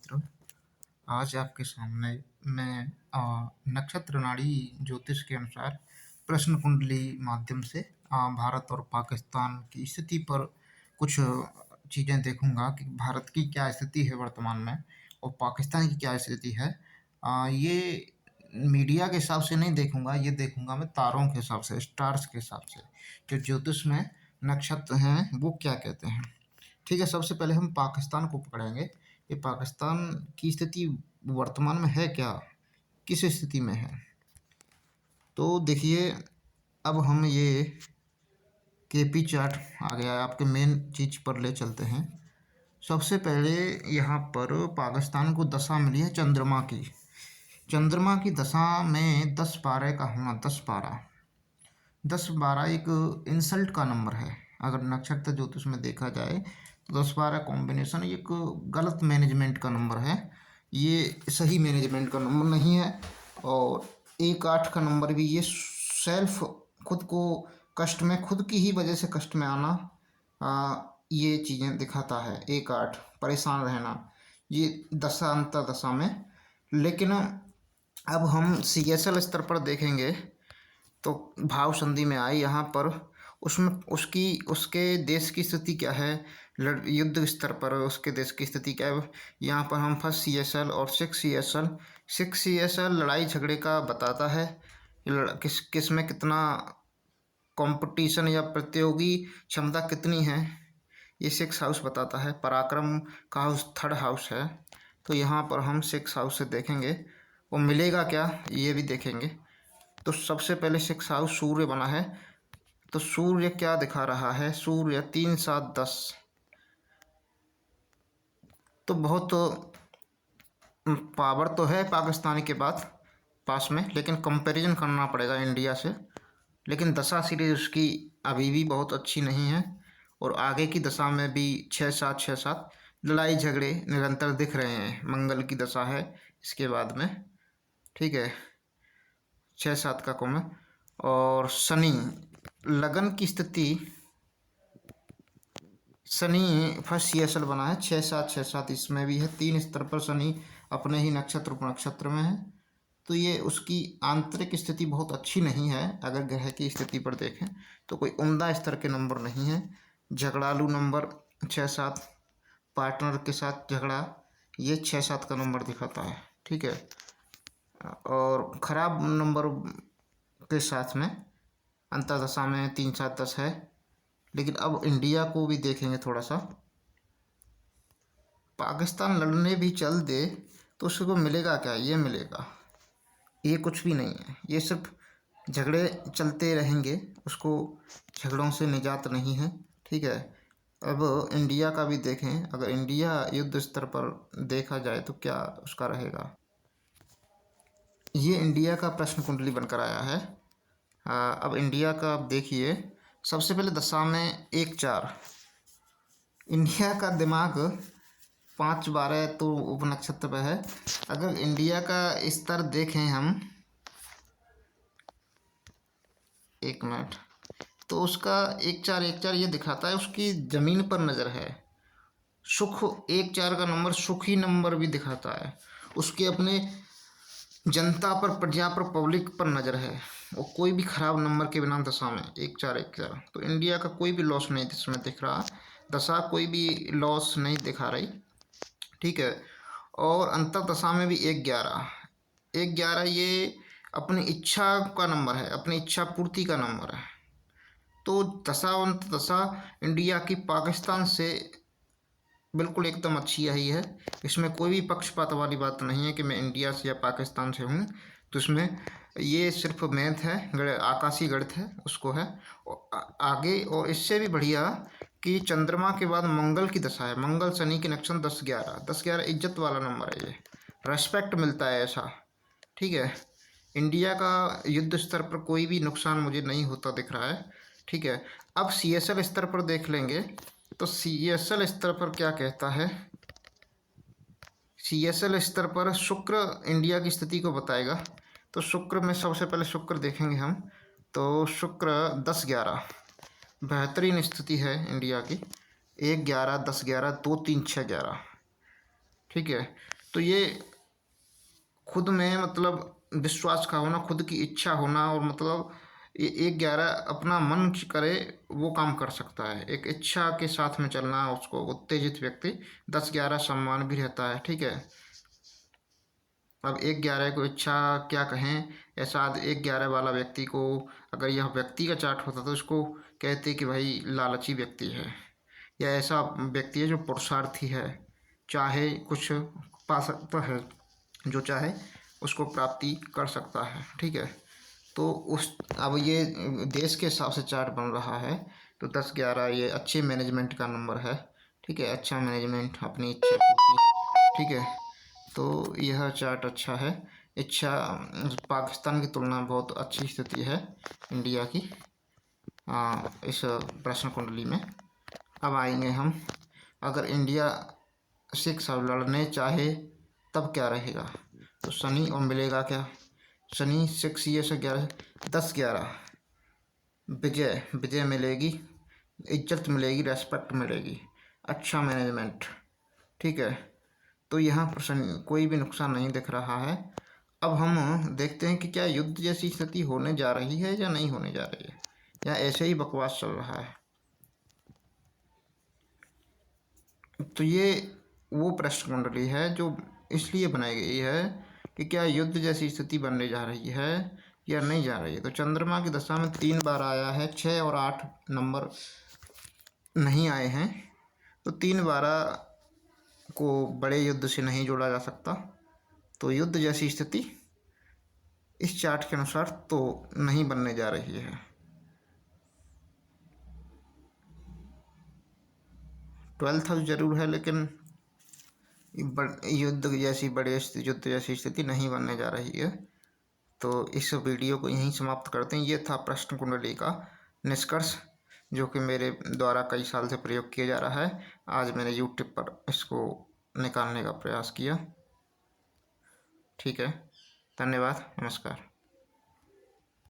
मित्र, आज आपके सामने मैं नक्षत्र नाड़ी ज्योतिष के अनुसार प्रश्न कुंडली माध्यम से भारत और पाकिस्तान की स्थिति पर कुछ चीज़ें देखूंगा कि भारत की क्या स्थिति है वर्तमान में और पाकिस्तान की क्या स्थिति है। ये मीडिया के हिसाब से नहीं देखूंगा, ये देखूंगा मैं तारों के हिसाब से, स्टार्स के हिसाब से, जो ज्योतिष में नक्षत्र हैं वो क्या कहते हैं। ठीक है, सबसे पहले हम पाकिस्तान को पकड़ेंगे। ये पाकिस्तान की स्थिति वर्तमान में है क्या, किस स्थिति में है। तो देखिए, अब हम ये केपी चार्ट आ गया है, आपके मेन चीज पर ले चलते हैं। सबसे पहले यहाँ पर पाकिस्तान को दशा मिली है चंद्रमा की। चंद्रमा की दशा में 10-12 का होना, 10-12, 10-12 एक इंसल्ट का नंबर है। अगर नक्षत्र ज्योतिष में देखा जाए तो 10-12 कॉम्बिनेशन एक गलत मैनेजमेंट का नंबर है, ये सही मैनेजमेंट का नंबर नहीं है। और 1-8 का नंबर भी, ये सेल्फ, खुद को कष्ट में, खुद की ही वजह से कष्ट में आना, ये चीज़ें दिखाता है। 1-8 परेशान रहना, ये दशा अंतर दशा में। लेकिन अब हम CSL स्तर पर देखेंगे तो भाव संधि में आए यहाँ पर, उसमें उसके देश की स्थिति क्या है, युद्ध स्तर पर उसके देश की स्थिति क्या है। यहाँ पर हम फर्स्ट CSL और 6 CSL लड़ाई झगड़े का बताता है, किस में कितना कंपटीशन या प्रतियोगी क्षमता कितनी है, ये 6 हाउस बताता है। पराक्रम का हाउस 3rd हाउस है। तो यहाँ पर हम 6 हाउस से देखेंगे वो मिलेगा क्या, ये भी देखेंगे। तो सबसे पहले 6 हाउस सूर्य बना है, तो सूर्य क्या दिखा रहा है, सूर्य 3, 7, 10, तो बहुत पावर तो है पाकिस्तान के बाद पास में, लेकिन कंपैरिजन करना पड़ेगा इंडिया से। लेकिन दशा सीरीज उसकी अभी भी बहुत अच्छी नहीं है, और आगे की दशा में भी 6-7, 6-7 लड़ाई झगड़े निरंतर दिख रहे हैं। मंगल की दशा है इसके बाद में, ठीक है, 6-7 का कम है। और शनि लगन की स्थिति, शनि फर्स्ट CSL बना है 6-7, 6-7, इसमें भी है। 3 स्तर पर शनि अपने ही नक्षत्र उपनक्षत्र में है, तो ये उसकी आंतरिक स्थिति बहुत अच्छी नहीं है। अगर ग्रह की स्थिति पर देखें तो कोई उम्दा स्तर के नंबर नहीं है। झगड़ालू नंबर 6-7, पार्टनर के साथ झगड़ा, ये 6-7 का नंबर दिखाता है, ठीक है। और खराब नंबर के साथ में अंतर्दशा में 3-7-10 है। लेकिन अब इंडिया को भी देखेंगे थोड़ा सा। पाकिस्तान लड़ने भी चल दे तो उसको मिलेगा क्या, ये मिलेगा, ये कुछ भी नहीं है, ये सिर्फ झगड़े चलते रहेंगे, उसको झगड़ों से निजात नहीं है, ठीक है। अब इंडिया का भी देखें, अगर इंडिया युद्ध स्तर पर देखा जाए तो क्या उसका रहेगा। ये इंडिया का प्रश्न कुंडली बनकर आया है। अब इंडिया का आप देखिए, सबसे पहले दशा में 1-4, इंडिया का दिमाग 5-12 तो उपनक्षत्र पे है। अगर इंडिया का स्तर देखें हम, 1 मिनट, तो उसका 1-4 ये दिखाता है उसकी जमीन पर नज़र है। सुख 1-4 का नंबर सुखी नंबर भी दिखाता है, उसके अपने जनता पर, प्रजा पर, पब्लिक पर नज़र है। वो कोई भी खराब नंबर के बिना दशा में 1-4, तो इंडिया का कोई भी लॉस नहीं इसमें दिख रहा, दशा कोई भी लॉस नहीं दिखा रही, ठीक है। और अंतर दशा में भी 1-11, ये अपनी इच्छा का नंबर है, अपनी इच्छा पूर्ति का नंबर है। तो दशावंत दशा इंडिया की पाकिस्तान से बिल्कुल एकदम अच्छी आई है। इसमें कोई भी पक्षपात वाली बात नहीं है कि मैं इंडिया से या पाकिस्तान से हूँ, तो इसमें ये सिर्फ मैथ है, आकाशीय गणित है, उसको है। आगे और इससे भी बढ़िया कि चंद्रमा के बाद मंगल की दशा है, मंगल शनि के नक्षत्र 10-11 इज्जत वाला नंबर है, ये रेस्पेक्ट मिलता है ऐसा, ठीक है। इंडिया का युद्ध स्तर पर कोई भी नुकसान मुझे नहीं होता दिख रहा है, ठीक है। अब CSL स्तर पर देख लेंगे, तो CSL स्तर पर क्या कहता है। CSL स्तर पर शुक्र इंडिया की स्थिति को बताएगा। तो शुक्र में सबसे पहले शुक्र देखेंगे हम, तो शुक्र 10-11 बेहतरीन स्थिति है इंडिया की। 1-11, 10-11, 2-3, 6-11, ठीक है। तो ये खुद में मतलब विश्वास का होना, खुद की इच्छा होना, और मतलब ये 1/11 अपना मन करे वो काम कर सकता है। एक इच्छा के साथ में चलना, उसको उत्तेजित व्यक्ति 10/11 सम्मान भी रहता है। ठीक है। अब 1/11 को इच्छा क्या कहें, ऐसा 1/11 वाला व्यक्ति को अगर यह व्यक्ति का चार्ट होता तो उसको कहते कि भाई लालची व्यक्ति है, या ऐसा व्यक्ति है जो पुरुषार्थी है, चाहे कुछ पा सकता है, जो चाहे उसको प्राप्ति कर सकता है। ठीक है। तो उस अब ये देश के हिसाब से चार्ट बन रहा है, तो 10/11 ये अच्छे मैनेजमेंट का नंबर है। ठीक है। अच्छा मैनेजमेंट, अपनी इच्छा पूर्ति। ठीक है। तो यह चार्ट अच्छा है। इच्छा पाकिस्तान की तुलना में बहुत अच्छी स्थिति है इंडिया की इस प्रश्न कुंडली में। अब आएंगे हम, अगर इंडिया 6 अब लड़ने चाहे तब क्या रहेगा। तो शनि और मिलेगा क्या, शनि 6 ये से 11 10/11 विजय, विजय मिलेगी, इज्जत मिलेगी, रेस्पेक्ट मिलेगी, अच्छा मैनेजमेंट। ठीक है। तो यहाँ पर कोई भी नुकसान नहीं दिख रहा है। अब हम देखते हैं कि क्या युद्ध जैसी स्थिति होने जा रही है या नहीं होने जा रही है, या ऐसे ही बकवास चल रहा है। तो ये वो प्रश्न कुंडली है जो इसलिए बनाई गई है कि क्या युद्ध जैसी स्थिति बनने जा रही है या नहीं जा रही है। तो चंद्रमा की दशा में 3 बार आया है, 6 और 8 नंबर नहीं आए हैं, तो 3/12 को बड़े युद्ध से नहीं जोड़ा जा सकता। तो युद्ध जैसी स्थिति इस चार्ट के अनुसार तो नहीं बनने जा रही है। 12th हाउस जरूर है, लेकिन युद्ध जैसी स्थिति नहीं बनने जा रही है। तो इस वीडियो को यहीं समाप्त करते हैं। ये था प्रश्न कुंडली का निष्कर्ष, जो कि मेरे द्वारा कई साल से प्रयोग किया जा रहा है। आज मैंने यूट्यूब पर इसको निकालने का प्रयास किया। ठीक है। धन्यवाद। नमस्कार।